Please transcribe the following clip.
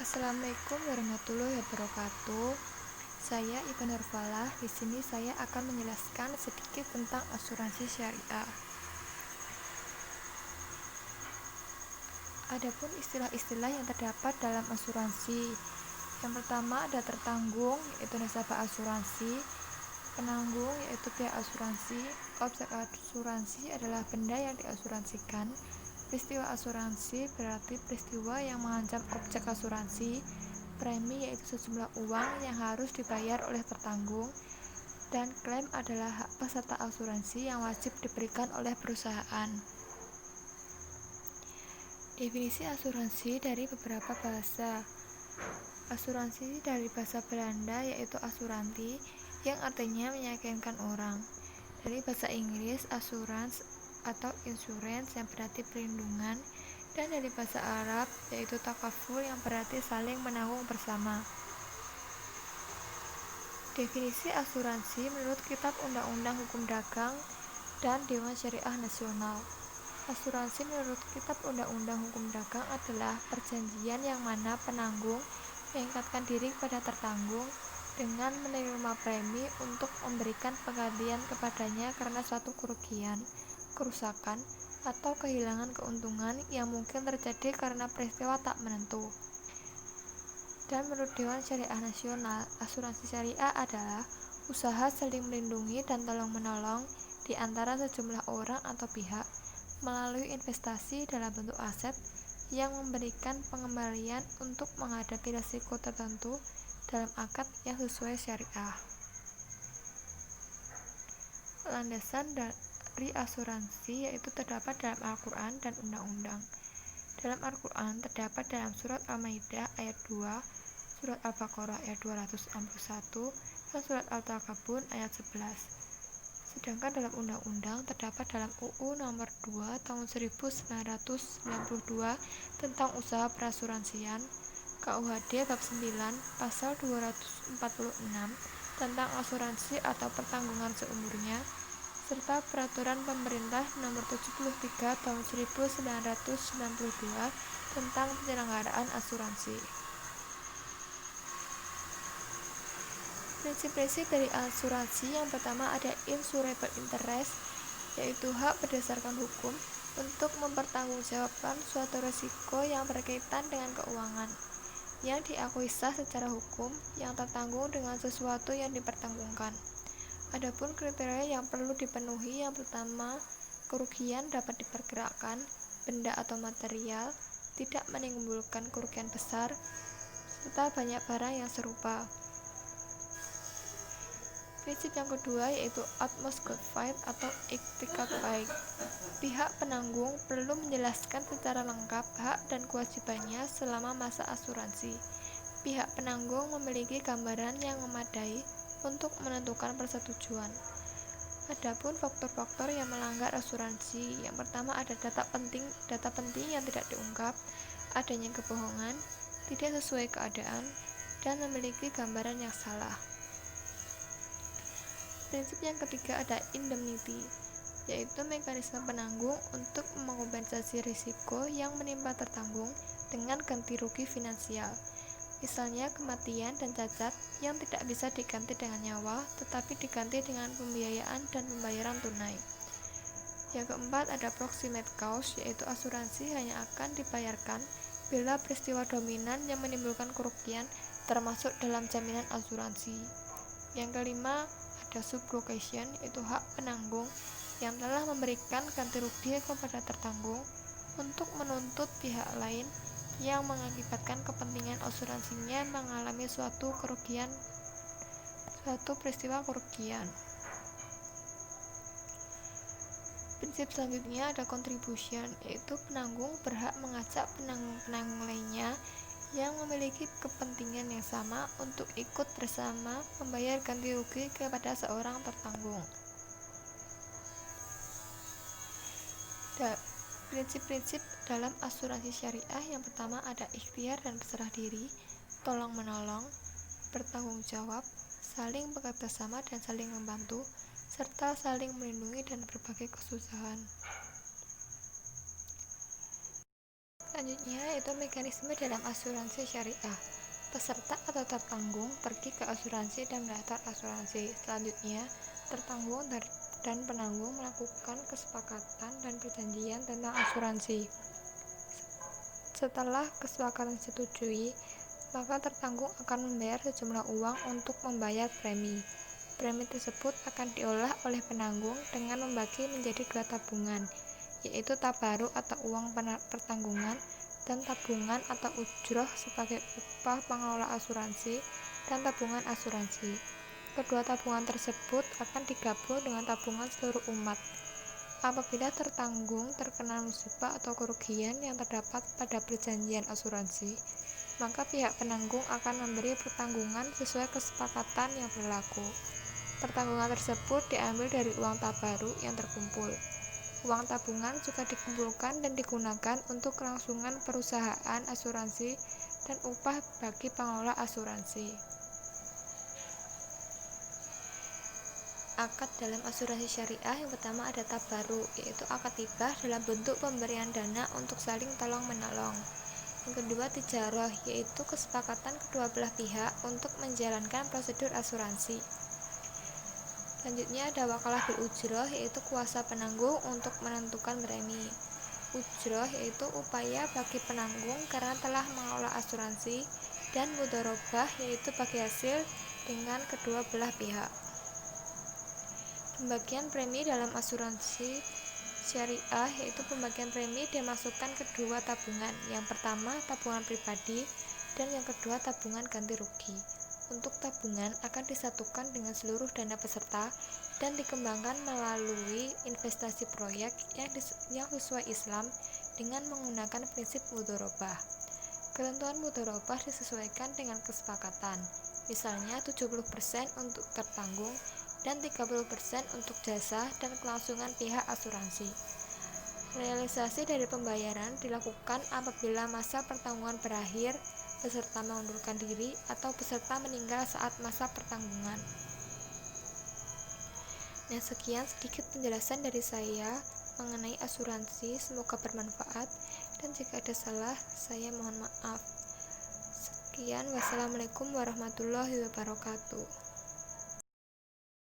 Assalamualaikum warahmatullahi wabarakatuh. Saya Ibu Nurfalah. Di sini saya akan menjelaskan sedikit tentang asuransi syariah. Adapun istilah-istilah yang terdapat dalam asuransi. Yang pertama ada tertanggung, yaitu nasabah asuransi. Penanggung, yaitu pihak asuransi. Objek asuransi adalah benda yang diasuransikan. Peristiwa asuransi berarti peristiwa yang mengancam objek asuransi. Premi yaitu sejumlah uang yang harus dibayar oleh tertanggung, dan klaim adalah hak peserta asuransi yang wajib diberikan oleh perusahaan. Definisi asuransi dari beberapa bahasa. Asuransi dari bahasa Belanda yaitu asuranti, yang artinya meyakinkan orang. Dari bahasa Inggris assurance atau insurance yang berarti perlindungan, dan dari bahasa Arab yaitu takaful yang berarti saling menanggung bersama. Definisi asuransi menurut Kitab Undang-Undang Hukum Dagang dan Dewan Syariah Nasional. Asuransi menurut Kitab Undang-Undang Hukum Dagang adalah perjanjian yang mana penanggung mengikatkan diri kepada tertanggung dengan menerima premi untuk memberikan penggantian kepadanya karena suatu kerugian, kerusakan, atau kehilangan keuntungan yang mungkin terjadi karena peristiwa tak menentu. Dan menurut Dewan Syariah Nasional, asuransi syariah adalah usaha saling melindungi dan tolong-menolong di antara sejumlah orang atau pihak melalui investasi dalam bentuk aset yang memberikan pengembalian untuk menghadapi risiko tertentu dalam akad yang sesuai syariah. Landasan dari asuransi yaitu terdapat dalam Al-Quran dan Undang-Undang. Dalam Al-Quran terdapat dalam surat Al-Maidah ayat 2, surat Al-Baqarah ayat 261, dan surat Al-Takabun ayat 11. Sedangkan dalam Undang-Undang terdapat dalam UU nomor 2 tahun 1992 tentang usaha perasuransian, KUHD bab 9 pasal 246 tentang asuransi atau pertanggungan seumurnya, serta peraturan pemerintah nomor 73 tahun 1992 tentang penyelenggaraan asuransi. Prinsip-prinsip dari asuransi yang pertama ada insurable interest, yaitu hak berdasarkan hukum untuk mempertanggungjawabkan suatu risiko yang berkaitan dengan keuangan yang diakui sah secara hukum yang tertanggung dengan sesuatu yang dipertanggungkan. Adapun kriteria yang perlu dipenuhi, yang pertama, kerugian dapat diperkirakan, benda atau material, tidak menimbulkan kerugian besar, serta banyak barang yang serupa. Prinsip yang kedua yaitu utmost good faith atau etikat baik. Pihak penanggung perlu menjelaskan secara lengkap hak dan kewajibannya selama masa asuransi. Pihak penanggung memiliki gambaran yang memadai untuk menentukan persetujuan. Adapun faktor-faktor yang melanggar asuransi, yang pertama ada data penting yang tidak diungkap, adanya kebohongan, tidak sesuai keadaan, dan memiliki gambaran yang salah. Prinsip yang ketiga ada indemnity, yaitu mekanisme penanggung untuk mengompensasi risiko yang menimpa tertanggung dengan ganti rugi finansial. Misalnya kematian dan cacat yang tidak bisa diganti dengan nyawa, tetapi diganti dengan pembiayaan dan pembayaran tunai. Yang keempat ada proximate cause, yaitu asuransi hanya akan dibayarkan bila peristiwa dominan yang menimbulkan kerugian termasuk dalam jaminan asuransi. Yang kelima ada subrogation, yaitu hak penanggung yang telah memberikan ganti rugi kepada tertanggung untuk menuntut pihak lain yang mengakibatkan kepentingan asuransinya mengalami suatu peristiwa kerugian. Prinsip selanjutnya ada contribution, yaitu penanggung berhak mengajak penanggung-penanggung lainnya yang memiliki kepentingan yang sama untuk ikut bersama membayar ganti rugi kepada seorang tertanggung. Prinsip-prinsip dalam asuransi syariah yang pertama ada ikhtiar dan berserah diri, tolong menolong, bertanggung jawab, saling bekerja sama dan saling membantu, serta saling melindungi dan berbagi kesusahan. Selanjutnya itu mekanisme dalam asuransi syariah. Peserta atau tertanggung pergi ke asuransi dan mendaftar asuransi. Selanjutnya, tertanggung dan penanggung melakukan kesepakatan dan perjanjian tentang asuransi. Setelah kesepakatan disetujui, maka tertanggung akan membayar sejumlah uang untuk membayar premi. Premi tersebut akan diolah oleh penanggung dengan membagi menjadi 2 tabungan, yaitu tabaruk atau uang pertanggungan dan tabungan atau ujroh sebagai upah pengelola asuransi dan tabungan asuransi. Kedua tabungan tersebut akan digabung dengan tabungan seluruh umat. Apabila tertanggung terkena musibah atau kerugian yang terdapat pada perjanjian asuransi, maka pihak penanggung akan memberi pertanggungan sesuai kesepakatan yang berlaku. Pertanggungan tersebut diambil dari uang tabaruk yang terkumpul. Uang tabungan juga dikumpulkan dan digunakan untuk kelangsungan perusahaan asuransi dan upah bagi pengelola asuransi. Akad dalam asuransi syariah yang pertama ada tabaruk, yaitu akad hibah dalam bentuk pemberian dana untuk saling tolong-menolong. Yang kedua tijarah, yaitu kesepakatan kedua belah pihak untuk menjalankan prosedur asuransi. Selanjutnya ada wakalah bil ujroh, yaitu kuasa penanggung untuk menentukan premi. Ujroh yaitu upaya bagi penanggung karena telah mengelola asuransi, dan mudharabah yaitu bagi hasil dengan kedua belah pihak. Pembagian premi dalam asuransi syariah yaitu pembagian premi dimasukkan kedua tabungan. Yang pertama tabungan pribadi dan yang kedua tabungan ganti rugi. Untuk tabungan akan disatukan dengan seluruh dana peserta dan dikembangkan melalui investasi proyek yang sesuai Islam dengan menggunakan prinsip mudharabah. Ketentuan mudharabah disesuaikan dengan kesepakatan, misalnya 70% untuk tertanggung dan 30% untuk jasa dan kelangsungan pihak asuransi. Realisasi dari pembayaran dilakukan apabila masa pertanggungan berakhir, peserta mengundurkan diri, atau peserta meninggal saat masa pertanggungan. Nah, sekian sedikit penjelasan dari saya mengenai asuransi, semoga bermanfaat, dan jika ada salah, saya mohon maaf. Sekian, wassalamualaikum warahmatullahi wabarakatuh.